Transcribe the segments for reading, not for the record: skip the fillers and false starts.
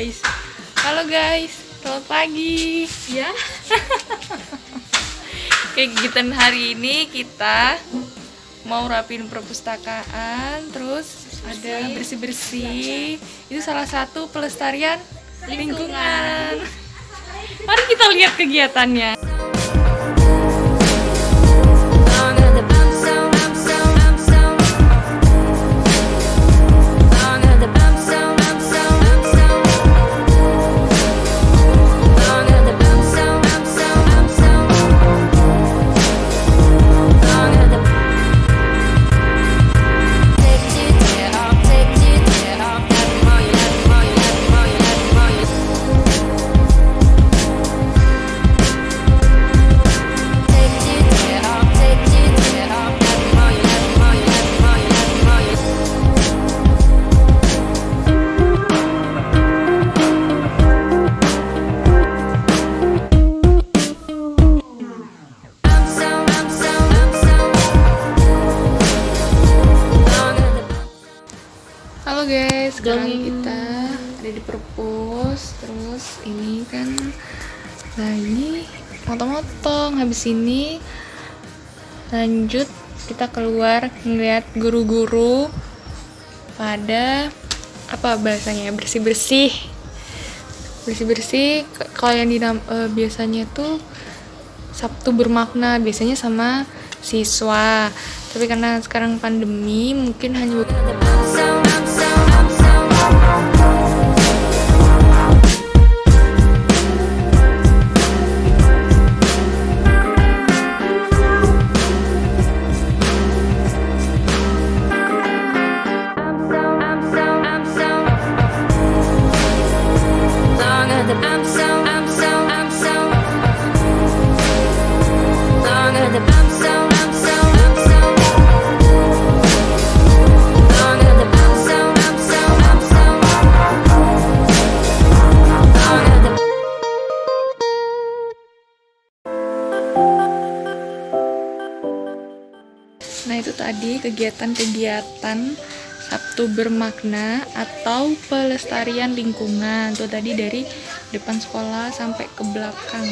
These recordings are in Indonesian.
guys. Halo guys, selamat pagi. Ya. Kegiatan hari ini kita mau rapin perpustakaan, terus ada bersih-bersih. Itu salah satu pelestarian lingkungan. Mari kita lihat kegiatannya. Halo guys, sekarang kita ada di perpus. Terus ini kan lagi motong-motong. Habis ini lanjut kita keluar ngeliat guru-guru pada apa bahasanya, bersih-bersih. Kalau yang biasanya tuh Sabtu bermakna, biasanya sama siswa. Tapi karena sekarang pandemi, mungkin hanya Nah, itu tadi kegiatan-kegiatan Sabtu bermakna atau pelestarian lingkungan. Itu tadi dari depan sekolah sampai ke belakang.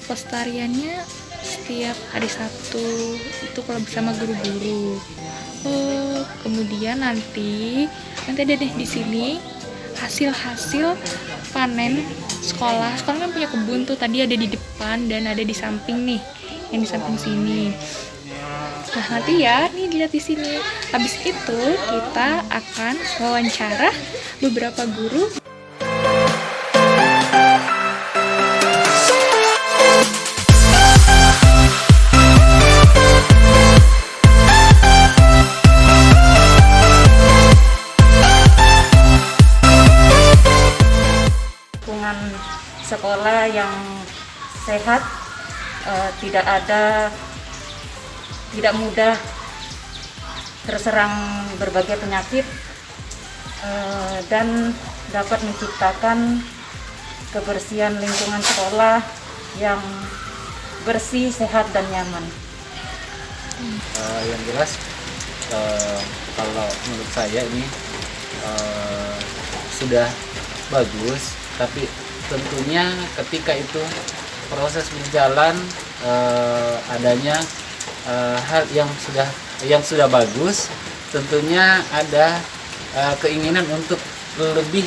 Pelestariannya setiap hari Sabtu itu kalau bersama guru-guru. Kemudian nanti ada deh di sini hasil-hasil panen sekolah. Sekolah kan punya kebun tuh, tadi ada di depan dan ada di samping nih, yang di samping sini. Nah, nanti ya, nih dilihat di sini. Habis itu kita akan wawancara beberapa guru. Lingkungan sekolah yang sehat, tidak mudah terserang berbagai penyakit, dan dapat menciptakan kebersihan lingkungan sekolah yang bersih, sehat, dan nyaman. Yang jelas kalau menurut saya ini sudah bagus, tapi tentunya ketika itu proses berjalan, adanya hal yang sudah bagus, tentunya ada keinginan untuk lebih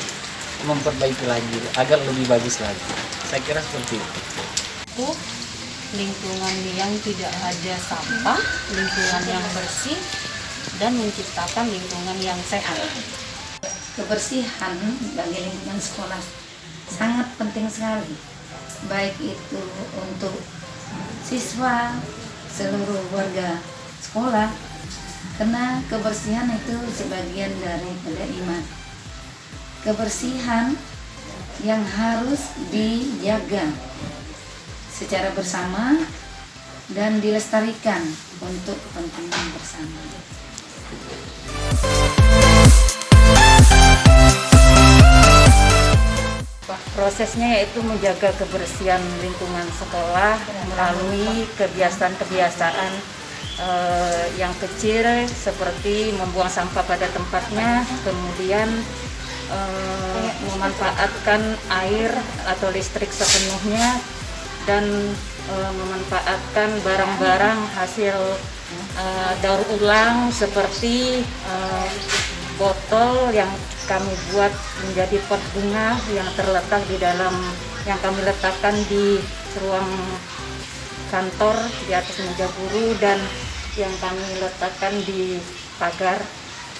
memperbaiki lagi agar lebih bagus lagi. Saya kira seperti itu. Lingkungan yang tidak ada sampah, lingkungan yang bersih, dan menciptakan lingkungan yang sehat. Kebersihan bagi lingkungan sekolah sangat penting sekali, baik itu untuk siswa, seluruh warga sekolah, karena kebersihan itu sebagian daripada iman. Kebersihan yang harus dijaga secara bersama dan dilestarikan untuk kepentingan bersama. Prosesnya yaitu menjaga kebersihan lingkungan sekolah melalui kebiasaan-kebiasaan yang kecil seperti membuang sampah pada tempatnya, kemudian memanfaatkan air atau listrik sepenuhnya dan memanfaatkan barang-barang hasil daur ulang seperti botol yang kami buat menjadi pot bunga yang terletak di dalam, yang kami letakkan di ruang kantor di atas meja guru dan yang kami letakkan di pagar.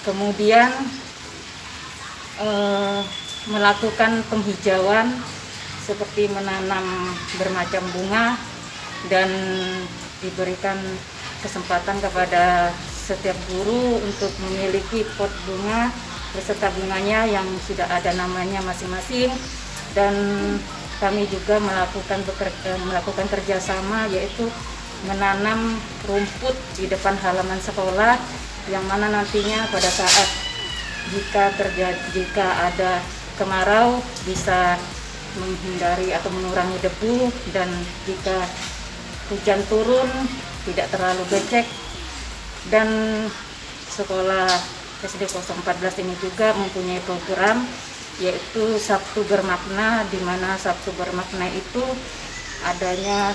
Kemudian melakukan penghijauan seperti menanam bermacam bunga dan diberikan kesempatan kepada setiap guru untuk memiliki pot bunga beserta bunganya yang sudah ada namanya masing-masing. Dan kami juga melakukan kerjasama, yaitu menanam rumput di depan halaman sekolah yang mana nantinya pada saat jika ada kemarau bisa menghindari atau mengurangi debu, dan jika hujan turun tidak terlalu becek. Dan sekolah SD 014 ini juga mempunyai program yaitu Sabtu Bermakna, di mana Sabtu Bermakna itu adanya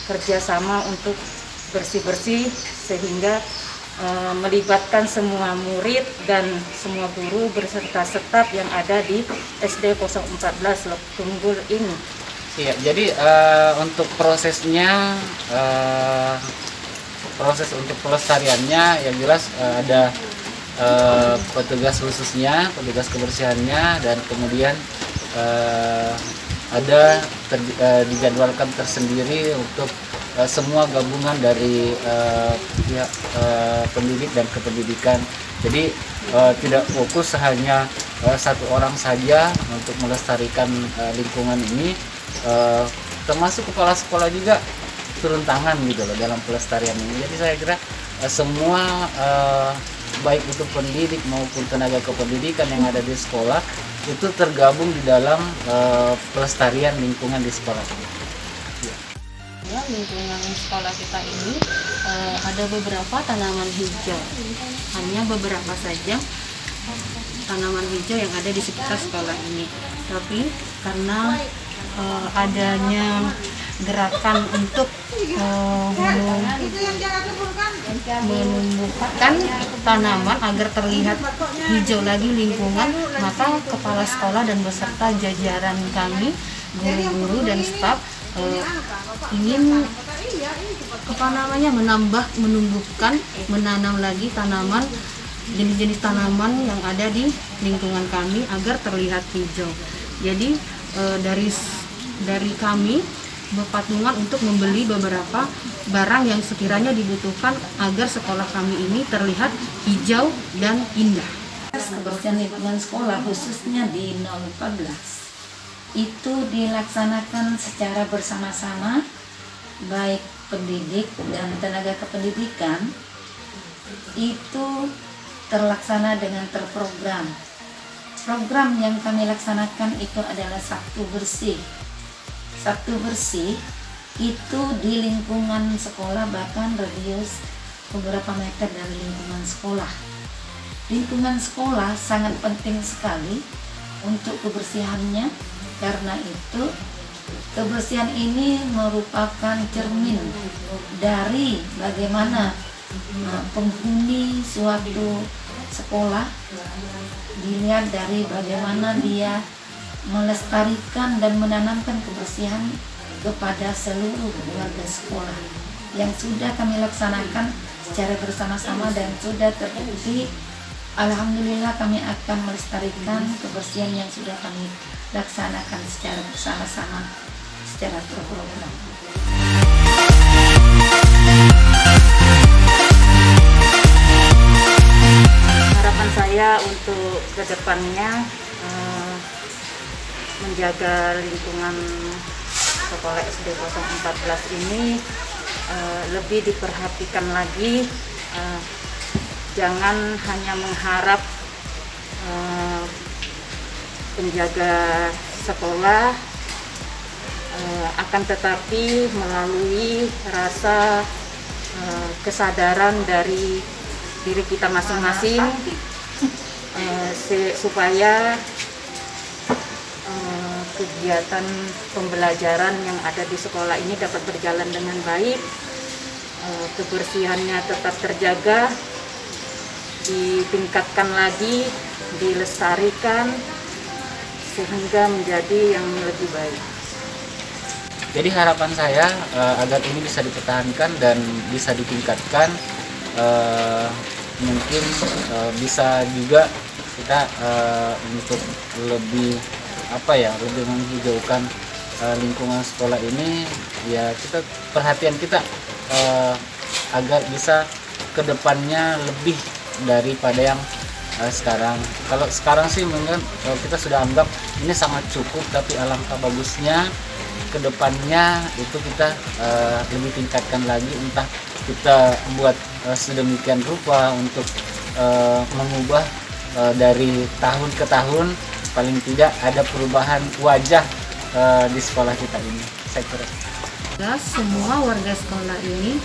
kerjasama untuk bersih-bersih sehingga melibatkan semua murid dan semua guru beserta staf yang ada di SD 014 Lok Tunggul ini. Iya, jadi untuk prosesnya, proses untuk pelestariannya yang jelas ada petugas khususnya, petugas kebersihannya, dan kemudian ada dijadwalkan tersendiri untuk semua gabungan dari pihak pendidik dan kependidikan. Jadi tidak fokus hanya satu orang saja untuk melestarikan lingkungan ini, termasuk kepala sekolah juga turun tangan gitu loh dalam pelestarian ini. Jadi saya kira semua baik itu pendidik maupun tenaga kependidikan yang ada di sekolah itu tergabung di dalam pelestarian lingkungan di sekolah ini. Ya, lingkungan sekolah kita ini ada beberapa tanaman hijau, hanya beberapa saja tanaman hijau yang ada di sekitar sekolah ini. Tapi karena adanya gerakan untuk menumbuhkan tanaman agar terlihat hijau lagi lingkungan, maka kepala sekolah dan beserta jajaran kami, guru-guru dan staf ingin menanam lagi tanaman, jenis-jenis tanaman yang ada di lingkungan kami agar terlihat hijau. Jadi dari kami berpatungan untuk membeli beberapa barang yang sekiranya dibutuhkan agar sekolah kami ini terlihat hijau dan indah. Kebersihan lingkungan sekolah khususnya di 014 itu dilaksanakan secara bersama-sama, baik pendidik dan tenaga kependidikan itu terlaksana dengan terprogram. Program yang kami laksanakan itu adalah Sabtu Bersih. Sabtu Bersih itu di lingkungan sekolah, bahkan radius beberapa meter dari lingkungan sekolah. Lingkungan sekolah sangat penting sekali untuk kebersihannya, karena itu kebersihan ini merupakan cermin dari bagaimana penghuni suatu sekolah, dilihat dari bagaimana dia melestarikan dan menanamkan kebersihan kepada seluruh warga sekolah, yang sudah kami laksanakan secara bersama-sama dan sudah terbukti. Alhamdulillah kami akan melestarikan kebersihan yang sudah kami laksanakan secara bersama-sama, secara terprogram. Harapan saya untuk kedepannya menjaga lingkungan sekolah SD 014 ini lebih diperhatikan lagi. Jangan hanya mengharap penjaga sekolah, akan tetapi melalui rasa kesadaran dari diri kita masing-masing, supaya kegiatan pembelajaran yang ada di sekolah ini dapat berjalan dengan baik, kebersihannya tetap terjaga, ditingkatkan lagi, dilestarikan sehingga menjadi yang lebih baik. Jadi harapan saya agar ini bisa dipertahankan dan bisa ditingkatkan, mungkin bisa juga kita untuk lebih lebih menghijaukan lingkungan sekolah ini, ya kita perhatian kita agar bisa kedepannya lebih daripada yang sekarang. Kalau sekarang sih mungkin kita sudah anggap ini sangat cukup, tapi alangkah bagusnya kedepannya itu kita lebih tingkatkan lagi, entah kita buat sedemikian rupa untuk mengubah dari tahun ke tahun paling tidak ada perubahan wajah di sekolah kita ini, saya kira. Semua warga sekolah ini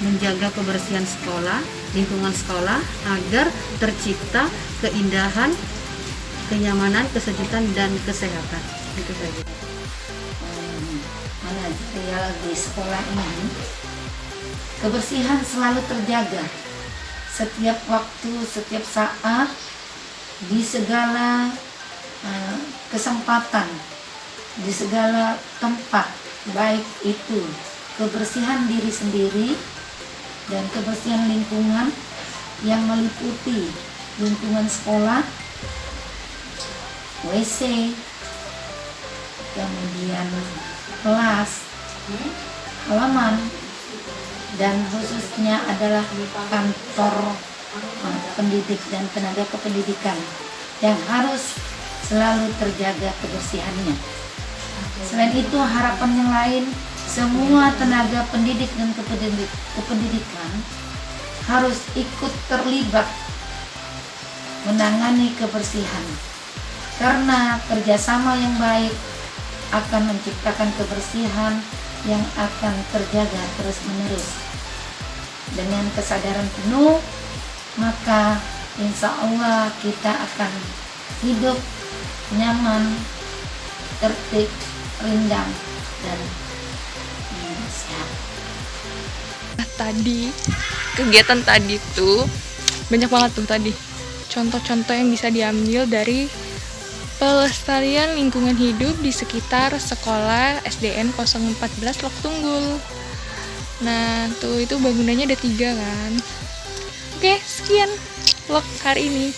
menjaga kebersihan sekolah, lingkungan sekolah agar tercipta keindahan, kenyamanan, kesejukan, dan kesehatan. Itu saja. Manajerial di sekolah ini, kebersihan selalu terjaga setiap waktu, setiap saat, di segala kesempatan, di segala tempat, baik itu kebersihan diri sendiri dan kebersihan lingkungan yang meliputi lingkungan sekolah, WC, kemudian kelas, halaman, dan khususnya adalah kantor pendidik dan tenaga kependidikan yang harus selalu terjaga kebersihannya. Selain itu, harapan yang lain, semua tenaga pendidik dan kependidikan harus ikut terlibat menangani kebersihan, karena kerjasama yang baik akan menciptakan kebersihan yang akan terjaga terus-menerus. Dengan kesadaran penuh, maka insya Allah kita akan hidup nyaman, tertib, rindang, dan sehat. Tadi kegiatan tadi tuh banyak banget tuh tadi contoh-contoh yang bisa diambil dari pelestarian lingkungan hidup di sekitar sekolah SDN 014 Lok Tunggul. Nah, tuh itu bangunannya ada 3 kan. Oke, sekian vlog hari ini.